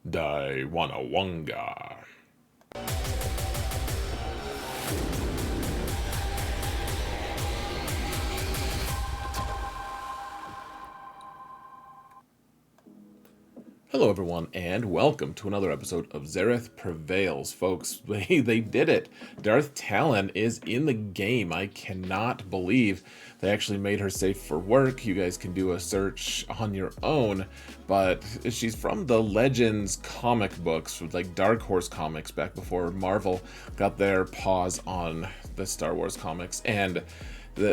Dai Wanawanga. Hello, everyone, and welcome to another episode of Zareth Prevails. Folks, they did it. Darth Talon is in the game. I cannot believe they actually made her safe for work. You guys can do a search on your own, but she's from the Legends comic books, like Dark Horse comics, back before Marvel got their paws on the Star Wars comics. And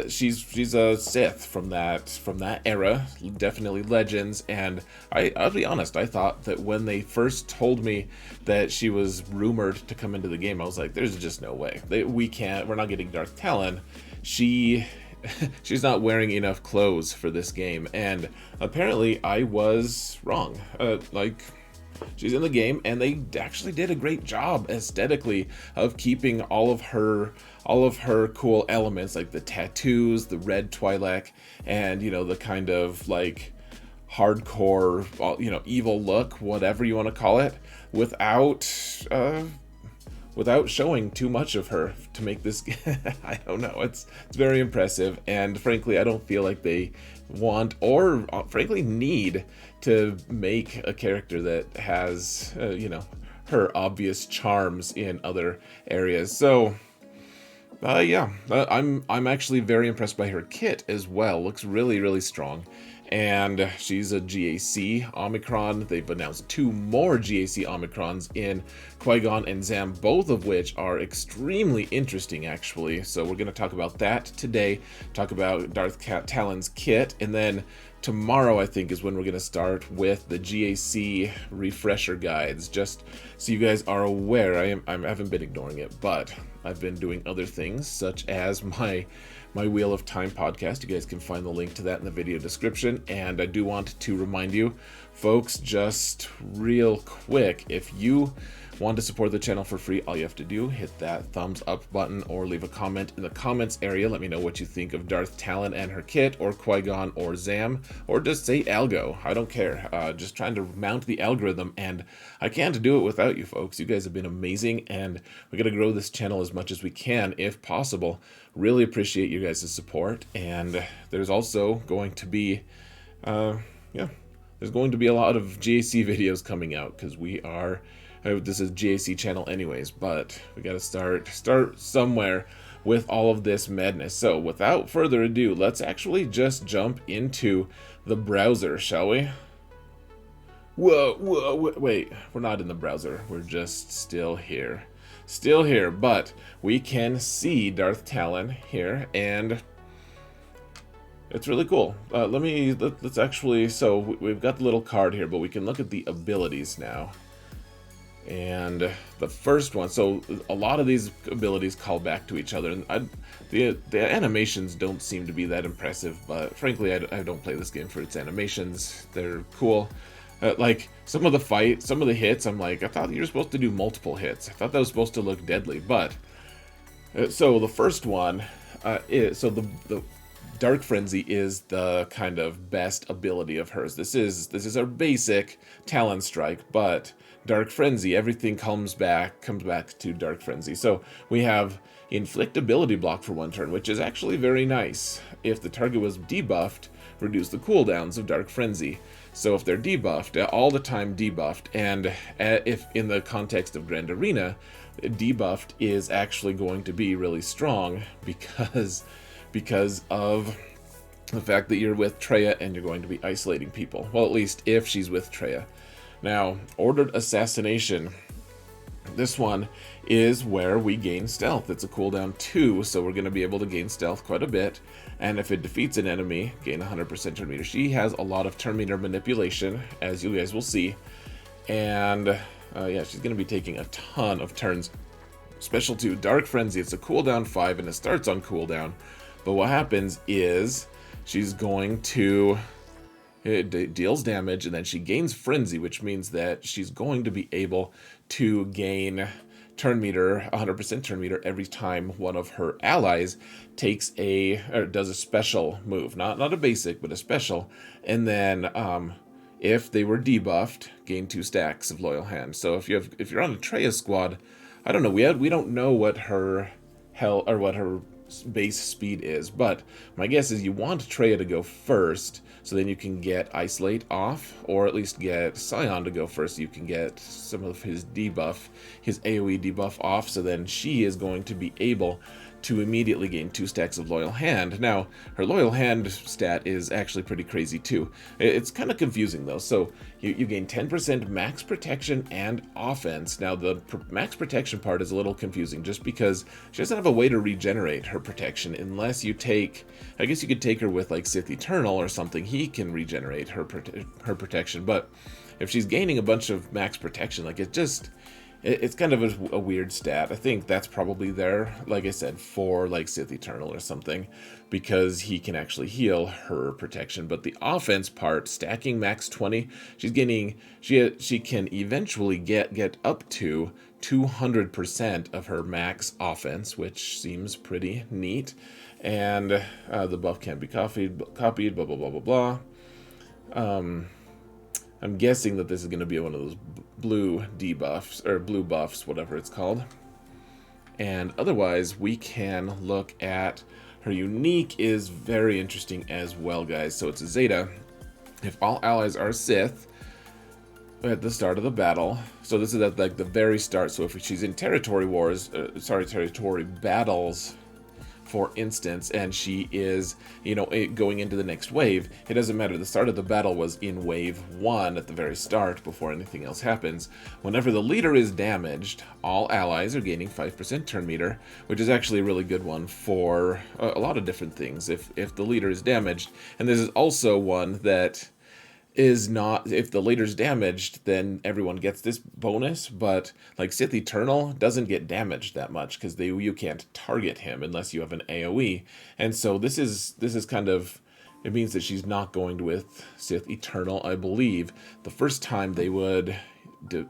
she's a Sith from that era, definitely Legends. And I'll be honest, I thought that when they first told me that she was rumored to come into the game, I was like, there's just no way. We're not getting Darth Talon. She's not wearing enough clothes for this game, and apparently I was wrong. She's in the game, and they actually did a great job aesthetically of keeping all of her cool elements, like the tattoos, the red Twi'lek, and the kind of like hardcore, evil look, whatever you want to call it, without showing too much of her to make this. I don't know, it's very impressive, and frankly I don't feel like they want or frankly need to make a character that has her obvious charms in other areas. So I'm actually very impressed by her kit as well. Looks really, really strong. And she's a GAC Omicron. They've announced 2 more GAC Omicrons in Qui-Gon and Zam, both of which are extremely interesting, actually. So we're going to talk about that today, talk about Darth Talon's kit, and then tomorrow, I think, is when we're going to start with the GAC refresher guides. Just so you guys are aware, I haven't been ignoring it, but I've been doing other things, such as my Wheel of Time podcast. You guys can find the link to that in the video description. And I do want to remind you, folks, just real quick, if you want to support the channel for free, all you have to do, hit that thumbs up button or leave a comment in the comments area. Let me know what you think of Darth Talon and her kit, or Qui-Gon or Zam, or just say Algo. I don't care. Just trying to mount the algorithm, and I can't do it without you folks. You guys have been amazing, and we're going to grow this channel as much as we can if possible. Really appreciate you guys' support. And there's also going to be there's going to be a lot of GAC videos coming out, because this is GAC channel anyways, but we got to start somewhere with all of this madness. So without further ado, let's actually just jump into the browser, shall we? Whoa, wait, we're not in the browser. We're just still here, but we can see Darth Talon here, and it's really cool. Let's actually, so we've got the little card here, but we can look at the abilities now. And the first one, so a lot of these abilities call back to each other, and the animations don't seem to be that impressive, but frankly I don't play this game for its animations. They're cool. Like some of the hits, I'm like, I thought you were supposed to do multiple hits. I thought that was supposed to look deadly. But so the first one the Dark Frenzy is the kind of best ability of hers. This is our basic Talon Strike, but Dark Frenzy, everything comes back to Dark Frenzy. So we have Inflict ability block for 1 turn, which is actually very nice. If the target was debuffed, reduce the cooldowns of Dark Frenzy. So if they're debuffed, all the time debuffed, and if in the context of Grand Arena, debuffed is actually going to be really strong because of the fact that you're with Traya and you're going to be isolating people. Well, at least if she's with Traya. Now, Ordered Assassination. This one is where we gain stealth. It's a cooldown 2, so we're going to be able to gain stealth quite a bit. And if it defeats an enemy, gain 100% turn meter. She has a lot of turn meter manipulation, as you guys will see. And she's going to be taking a ton of turns. Special 2, Dark Frenzy. It's a cooldown 5, and it starts on cooldown. But what happens is she's going to... It deals damage, and then she gains Frenzy, which means that she's going to be able to gain turn meter, 100% turn meter, every time one of her allies does a special move. Not a basic, but a special. And then if they were debuffed, gain 2 stacks of Loyal Hand. So if you're on a Treya squad, I don't know, we don't know what her what her base speed is, but my guess is you want Treya to go first, so then you can get Isolate off, or at least get Scion to go first so you can get some of his debuff, his AoE debuff off, so then she is going to be able to immediately gain 2 stacks of Loyal Hand. Now, her Loyal Hand stat is actually pretty crazy too. It's kind of confusing though. So you gain 10% max protection and offense. Now, the max protection part is a little confusing just because she doesn't have a way to regenerate her protection unless you take, I guess you could take her with like Sith Eternal or something. He can regenerate her protection, but if she's gaining a bunch of max protection, like it's kind of a weird stat. I think that's probably there, like I said, for like Sith Eternal or something, because he can actually heal her protection. But the offense part, stacking max 20, she's getting, she can eventually get up to 200% of her max offense, which seems pretty neat. And the buff can't be copied, blah, blah, blah, blah, blah. I'm guessing that this is going to be one of those blue debuffs, or blue buffs, whatever it's called. And otherwise, we can look at her unique is very interesting as well, guys. So it's a Zeta. If all allies are Sith at the start of the battle, so this is at like the very start. So if she's in territory wars, territory battles, for instance, and she is, going into the next wave, it doesn't matter. The start of the battle was in wave 1 at the very start before anything else happens. Whenever the leader is damaged, all allies are gaining 5% turn meter, which is actually a really good one for a lot of different things if the leader is damaged. And this is also one that is not, if the leader's damaged, then everyone gets this bonus, but like Sith Eternal doesn't get damaged that much because you can't target him unless you have an AoE. And so this is kind of, it means that she's not going with Sith Eternal, I believe. The first time they would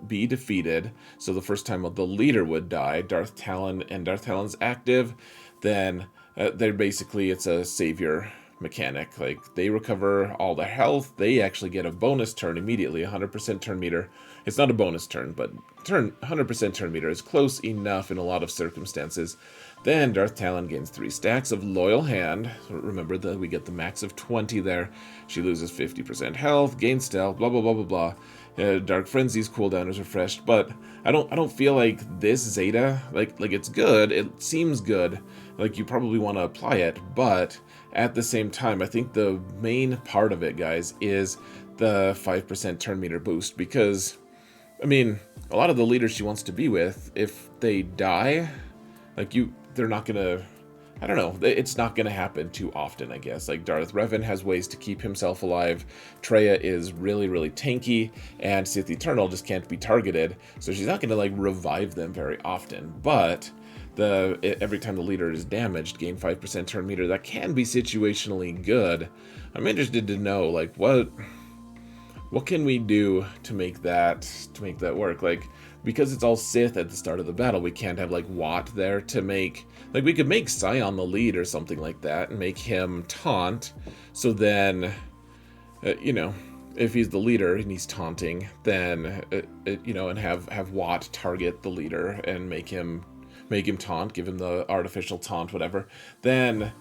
be defeated, so the first time the leader would die, Darth Talon, and Darth Talon's active, then they're basically, it's a savior mechanic. Like, they recover all their health, they actually get a bonus turn immediately, 100% turn meter. It's not a bonus turn, but 100% turn meter is close enough in a lot of circumstances. Then Darth Talon gains 3 stacks of Loyal Hand. Remember that we get the max of 20 there. She loses 50% health, gains stealth, blah blah blah blah blah. Dark Frenzy's cooldown is refreshed, but I don't feel like this Zeta, like it's good. It seems good. Like, you probably want to apply it, but at the same time, I think the main part of it, guys, is the 5% turn meter boost, because, I mean, a lot of the leaders she wants to be with, if they die, like, they're not gonna, I don't know, it's not gonna happen too often, I guess. Like, Darth Revan has ways to keep himself alive, Treya is really, really tanky, and Sith Eternal just can't be targeted, so she's not gonna, like, revive them very often, but every time the leader is damaged, gain 5% turn meter. That can be situationally good. I'm interested to know, like, what can we do to make that work? Like, because it's all Sith at the start of the battle, we can't have like Watt there to make, like, we could make Scion the lead or something like that and make him taunt. So then, if he's the leader and he's taunting, then and have Watt target the leader and make him taunt, give him the artificial taunt, whatever, then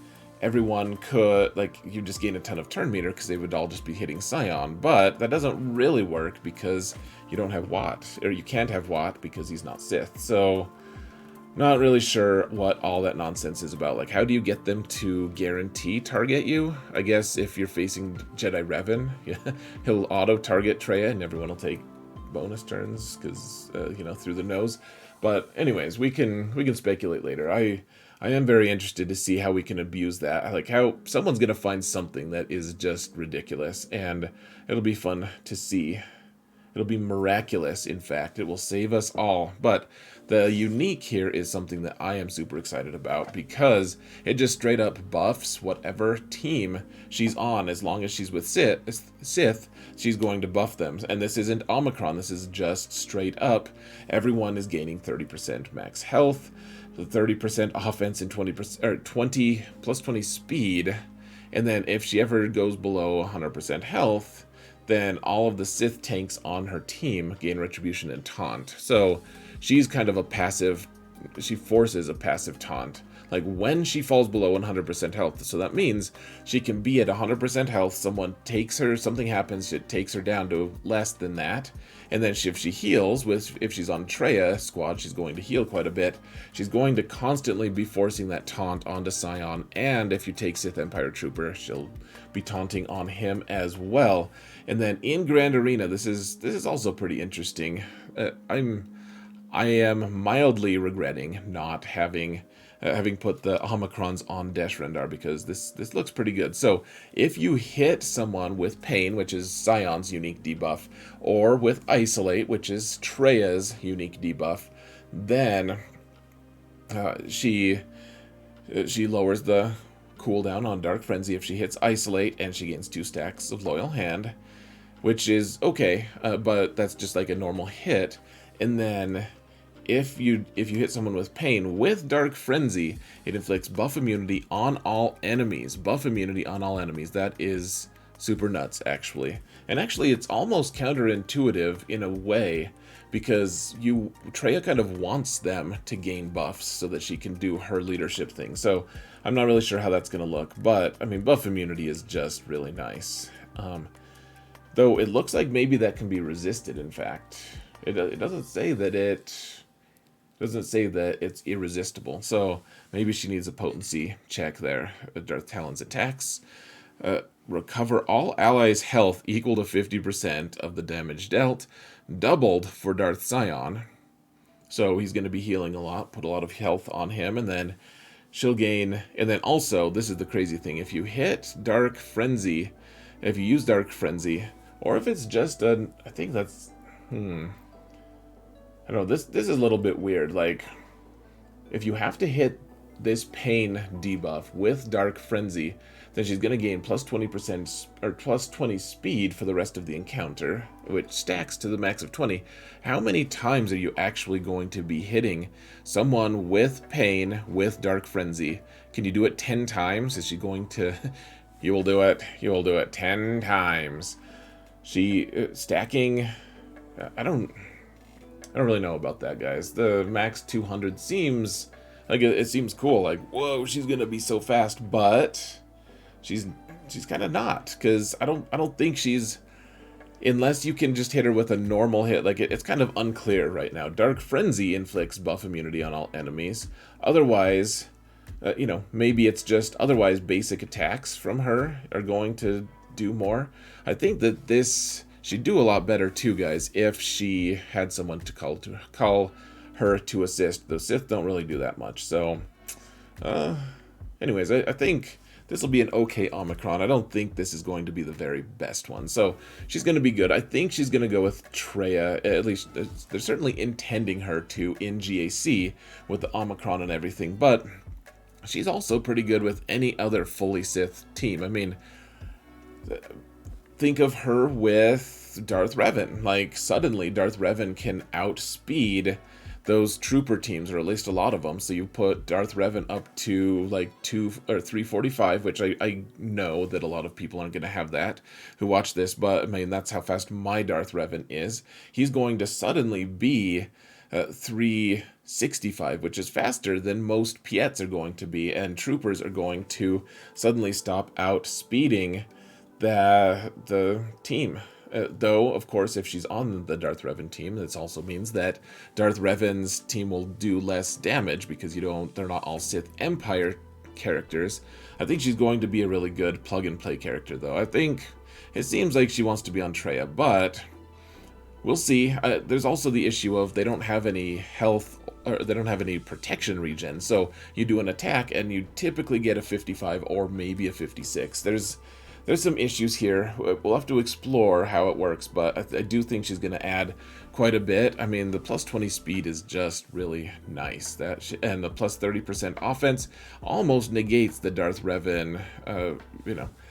everyone could, like, you just gain a ton of turn meter because they would all just be hitting Scion. But that doesn't really work because you don't have Watt, or you can't have Watt because he's not Sith. So, not really sure what all that nonsense is about. Like, how do you get them to guarantee target you? I guess if you're facing Jedi Revan, he'll auto-target Treya and everyone will take bonus turns because, through the nose. But anyways, we can speculate later. I am very interested to see how we can abuse that. Like, how someone's going to find something that is just ridiculous, and it'll be fun to see. It'll be miraculous, in fact. It will save us all. But the unique here is something that I am super excited about, because it just straight up buffs whatever team she's on. As long as she's with Sith, she's going to buff them. And this isn't Omicron. This is just straight up. Everyone is gaining 30% max health, 30% offense, and 20 plus 20 speed. And then if she ever goes below 100% health, then all of the Sith tanks on her team gain retribution and taunt. So she's kind of a passive, she forces a passive taunt. Like when she falls below 100% health, so that means she can be at 100% health, someone takes her, something happens, it takes her down to less than that, and then if she heals, if she's on Traya squad, she's going to heal quite a bit, she's going to constantly be forcing that taunt onto Scion, and if you take Sith Empire Trooper, she'll be taunting on him as well. And then in Grand Arena, this is also pretty interesting. I am mildly regretting not having put the Omicrons on Desh Rendar, because this looks pretty good. So if you hit someone with Pain, which is Scion's unique debuff, or with Isolate, which is Treya's unique debuff, then she lowers the cooldown on Dark Frenzy if she hits Isolate, and she gains 2 stacks of Loyal Hand, which is okay, but that's just like a normal hit. And then if you hit someone with Pain with Dark Frenzy, it inflicts buff immunity on all enemies. Buff immunity on all enemies. That is super nuts, actually. And actually, it's almost counterintuitive in a way, because Traya kind of wants them to gain buffs so that she can do her leadership thing. So I'm not really sure how that's going to look, but I mean, buff immunity is just really nice. Though it looks like maybe that can be resisted, in fact. It doesn't say that it's irresistible, so maybe she needs a potency check there. Darth Talon's attacks recover all allies' health equal to 50% of the damage dealt, doubled for Darth Scion. So he's going to be healing a lot, put a lot of health on him, and then she'll gain. And then also, this is the crazy thing: if you hit Dark Frenzy, if you use Dark Frenzy, or if it's just I think that's I don't know, this is a little bit weird. Like, if you have to hit this Pain debuff with Dark Frenzy, then she's going to gain plus 20% or plus 20 speed for the rest of the encounter, which stacks to the max of 20. How many times are you actually going to be hitting someone with Pain with Dark Frenzy? Can you do it 10 times? Is she going to... You will do it. You will do it 10 times. She... stacking... I don't really know about that, guys. The max 200 seems like it seems cool. Like, whoa, she's gonna be so fast, but she's kind of not, because I don't think she's, unless you can just hit her with a normal hit. Like, it's kind of unclear right now. Dark Frenzy inflicts buff immunity on all enemies. Otherwise, you know, maybe it's just otherwise basic attacks from her are going to do more. I think that this. She'd do a lot better too, guys, if she had someone to call her to assist. The Sith don't really do that much. So, anyways, I think this will be an okay Omicron. I don't think this is going to be the very best one. So she's going to be good. I think she's going to go with Traya. At least they're certainly intending her to in GAC with the Omicron and everything. But she's also pretty good with any other fully Sith team. I mean... think of her with Darth Revan. Like, suddenly Darth Revan can outspeed those trooper teams, or at least a lot of them. So you put Darth Revan up to like 2 or 345, which I know that a lot of people aren't going to have that who watch this, but I mean, that's how fast my Darth Revan is. He's going to suddenly be 365, which is faster than most Piets are going to be, and troopers are going to suddenly stop outspeeding the team. Though, of course, if she's on the Darth Revan team, this also means that Darth Revan's team will do less damage, because they're not all Sith Empire characters. I think she's going to be a really good plug-and-play character, though. I think it seems like she wants to be on Traya, but we'll see. There's also the issue of they don't have any health, or they don't have any protection regen, so you do an attack and you typically get a 55 or maybe a 56. There's some issues here. We'll have to explore how it works, but I do think she's going to add quite a bit. I mean, the plus 20 speed is just really nice. And the plus 30% offense almost negates the Darth Revan,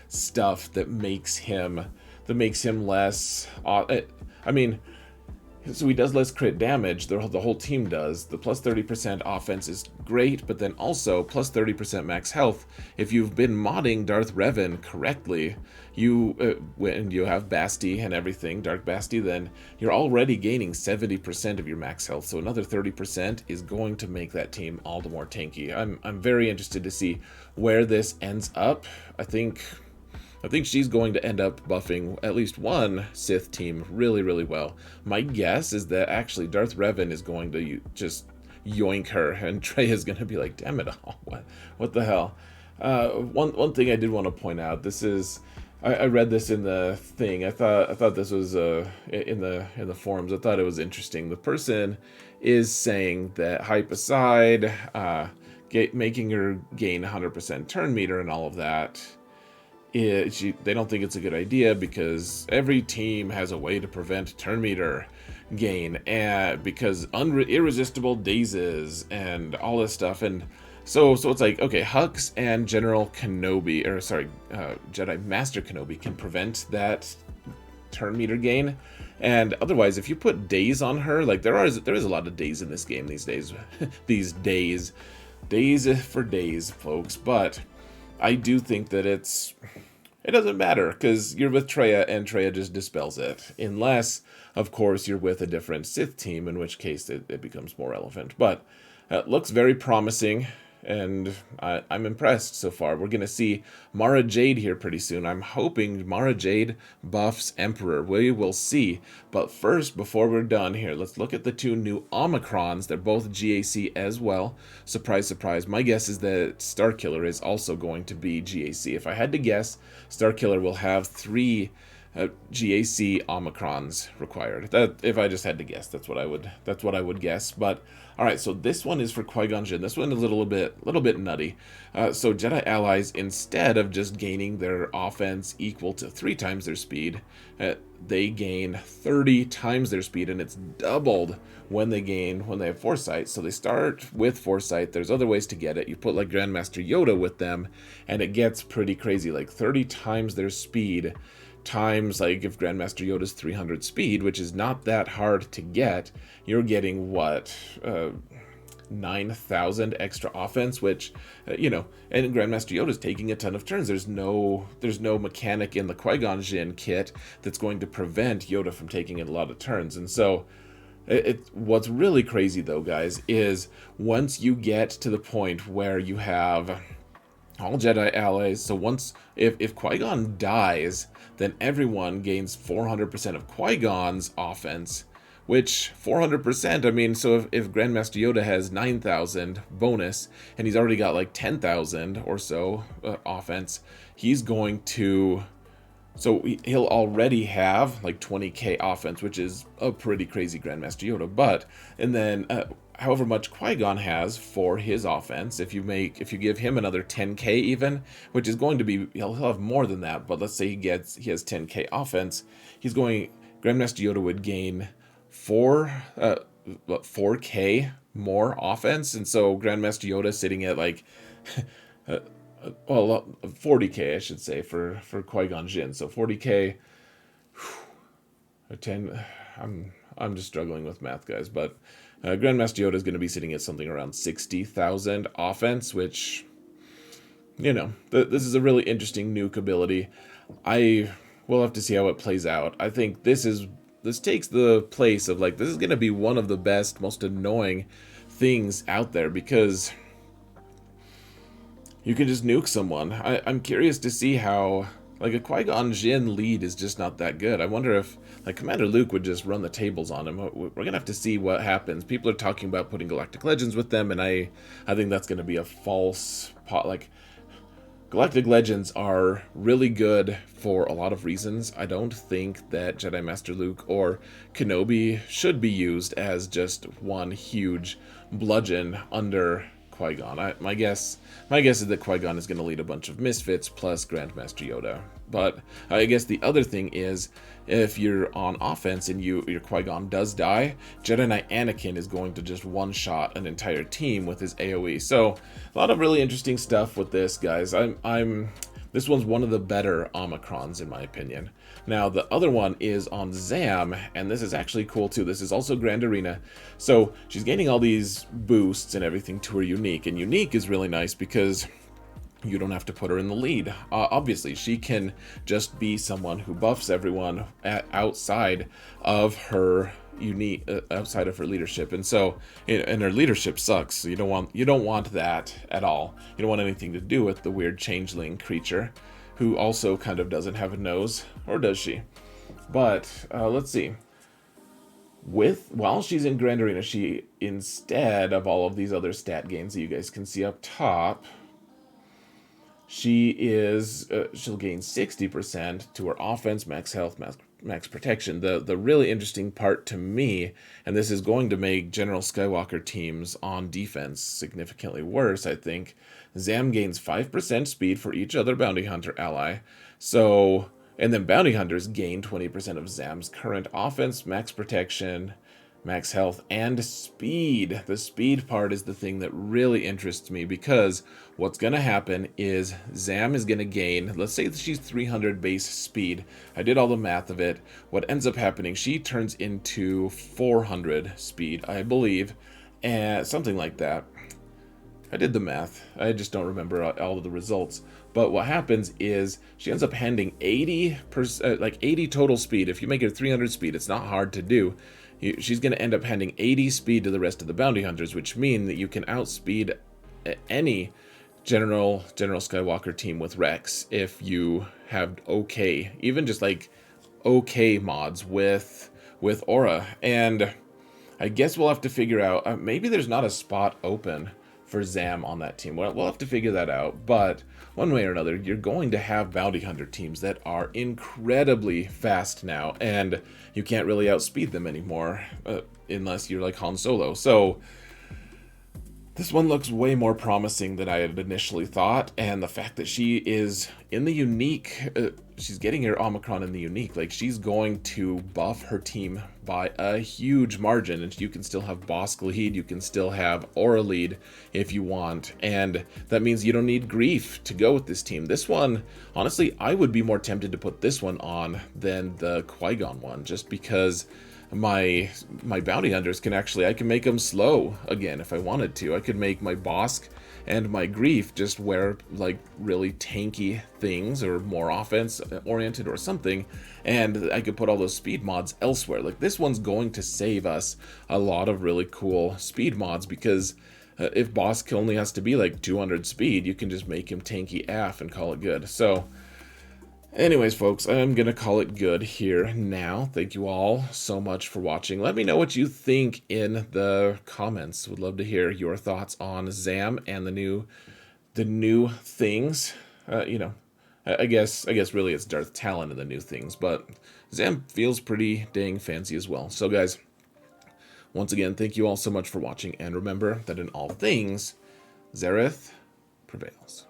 stuff that makes him less. I mean, So he does less crit damage, the whole team does. The plus 30% offense is great, but then also plus 30% max health. If you've been modding Darth Revan correctly, when you have Basti and everything, Dark Basti, then you're already gaining 70% of your max health. So another 30% is going to make that team all the more tanky. I'm very interested to see where this ends up. I think she's going to end up buffing at least one Sith team really, really well. My guess is that actually Darth Revan is going to just yoink her, and Trey is going to be like, damn it all, what the hell? One thing I did want to point out, this is, I read this in the thing, I thought this was in the forums, I thought it was interesting. The person is saying that hype aside, making her gain 100% turn meter and all of that, they don't think it's a good idea because every team has a way to prevent turn meter gain, and because irresistible dazes and all this stuff. And so it's like, okay, Hux and General Kenobi, or sorry, Jedi Master Kenobi can prevent that turn meter gain. And otherwise, if you put daze on her, like there is a lot of daze in this game these days. Days for days, folks. But I do think that it doesn't matter because you're with Traya and Traya just dispels it. Unless, of course, you're with a different Sith team, in which case it becomes more relevant. But it looks very promising, and I'm impressed so far. We're going to see Mara Jade here pretty soon. I'm hoping Mara Jade buffs Emperor. We will see. But first, before we're done here, let's look at the two new Omicrons. They're both GAC as well. Surprise, surprise. My guess is that Starkiller is also going to be GAC. If I had to guess, Starkiller will have 3 GAC Omicrons required. That, if I just had to guess, that's what I would guess. But all right, so this one is for Qui-Gon Jinn. This one is a little bit nutty. So Jedi allies, instead of just gaining their offense equal to 3 times their speed, they gain 30 times their speed, and it's doubled when they have Foresight. So they start with Foresight. There's other ways to get it. You put like Grandmaster Yoda with them, and it gets pretty crazy, like 30 times their speed. Times, like if Grandmaster Yoda's 300 speed, which is not that hard to get, you're getting what, 9,000 extra offense, which and Grandmaster Yoda's taking a ton of turns. There's no mechanic in the Qui-Gon Jinn kit that's going to prevent Yoda from taking a lot of turns. And so what's really crazy though, guys, is once you get to the point where you have all Jedi allies, so if Qui-Gon dies, then everyone gains 400% of Qui-Gon's offense, which 400%, I mean, so if Grandmaster Yoda has 9,000 bonus, and he's already got like 10,000 or so offense, he'll already have like 20k offense, which is a pretty crazy Grandmaster Yoda. And then however much Qui-Gon has for his offense, if you give him another 10k even, which is going to be, he'll have more than that, but let's say he has 10k offense, Grandmaster Yoda would gain 4k more offense. And so Grandmaster Yoda sitting at like 40k, I should say, for Qui-Gon Jinn. So 40k, 10. I'm just struggling with math, guys. But Grandmaster Yoda is going to be sitting at something around 60,000 offense, which, this is a really interesting nuke ability. I will have to see how it plays out. I think this takes the place of, like, this is going to be one of the best, most annoying things out there, because you can just nuke someone. I'm curious to see how, like, a Qui-Gon Jinn lead is just not that good. I wonder if, like, Commander Luke would just run the tables on him. We're going to have to see what happens. People are talking about putting Galactic Legends with them, and I think that's going to be a false pot. Like, Galactic Legends are really good for a lot of reasons. I don't think that Jedi Master Luke or Kenobi should be used as just one huge bludgeon under Qui-Gon. My guess is that Qui-Gon is going to lead a bunch of misfits plus Grandmaster Yoda. But I guess the other thing is, if you're on offense and your Qui-Gon does die, Jedi Knight Anakin is going to just one-shot an entire team with his AoE. So a lot of really interesting stuff with this, guys. I'm This one's one of the better Omicrons in my opinion. Now the other one is on Zam, and this is actually cool too. This is also Grand Arena. So she's gaining all these boosts and everything to her unique, and unique is really nice because you don't have to put her in the lead. Obviously, she can just be someone who buffs everyone outside of her unique, outside of her leadership, and so and her leadership sucks. So you don't want that at all. You don't want anything to do with the weird changeling creature, who also kind of doesn't have a nose, or does she? But let's see. While she's in Grand Arena, she, instead of all of these other stat gains that you guys can see up top, she'll gain 60% to her offense, max health, max protection. The really interesting part to me, and this is going to make General Skywalker teams on defense significantly worse, I think, Zam gains 5% speed for each other bounty hunter ally. So, and then bounty hunters gain 20% of Zam's current offense, max protection, max health, and speed. The speed part is the thing that really interests me, because what's going to happen is Zam is going to gain, let's say that she's 300 base speed. I did all the math of it. What ends up happening, she turns into 400 speed, I believe, and something like that. I did the math. I just don't remember all of the results. But what happens is she ends up handing 80%, like 80 total speed. If you make it 300 speed, it's not hard to do. She's going to end up handing 80 speed to the rest of the bounty hunters, which mean that you can outspeed any General Skywalker team with Rex if you have okay, even just like okay mods with Aura. And I guess we'll have to figure out, maybe there's not a spot open for Zam on that team. We'll have to figure that out, but one way or another, you're going to have bounty hunter teams that are incredibly fast now, and you can't really outspeed them anymore unless you're like Han Solo. So this one looks way more promising than I had initially thought, and the fact that she is in the unique, she's getting her Omicron in the unique, like she's going to buff her team by a huge margin, and you can still have Bosk lead, you can still have Aura lead if you want, and that means you don't need Grief to go with this team. This one, honestly, I would be more tempted to put this one on than the Qui-Gon one, just because my bounty hunters can actually, I can make them slow again if I wanted to. I could make my Bosk and my Grief just wear like really tanky things or more offense oriented or something, and I could put all those speed mods elsewhere. Like this one's going to save us a lot of really cool speed mods, because if Bosk only has to be like 200 speed, you can just make him tanky AF and call it good. So anyways, folks, I'm going to call it good here now. Thank you all so much for watching. Let me know what you think in the comments. Would love to hear your thoughts on Zam and the new things. You know, I guess really it's Darth Talon and the new things, but Zam feels pretty dang fancy as well. So guys, once again, thank you all so much for watching, and remember that in all things, Zareth prevails.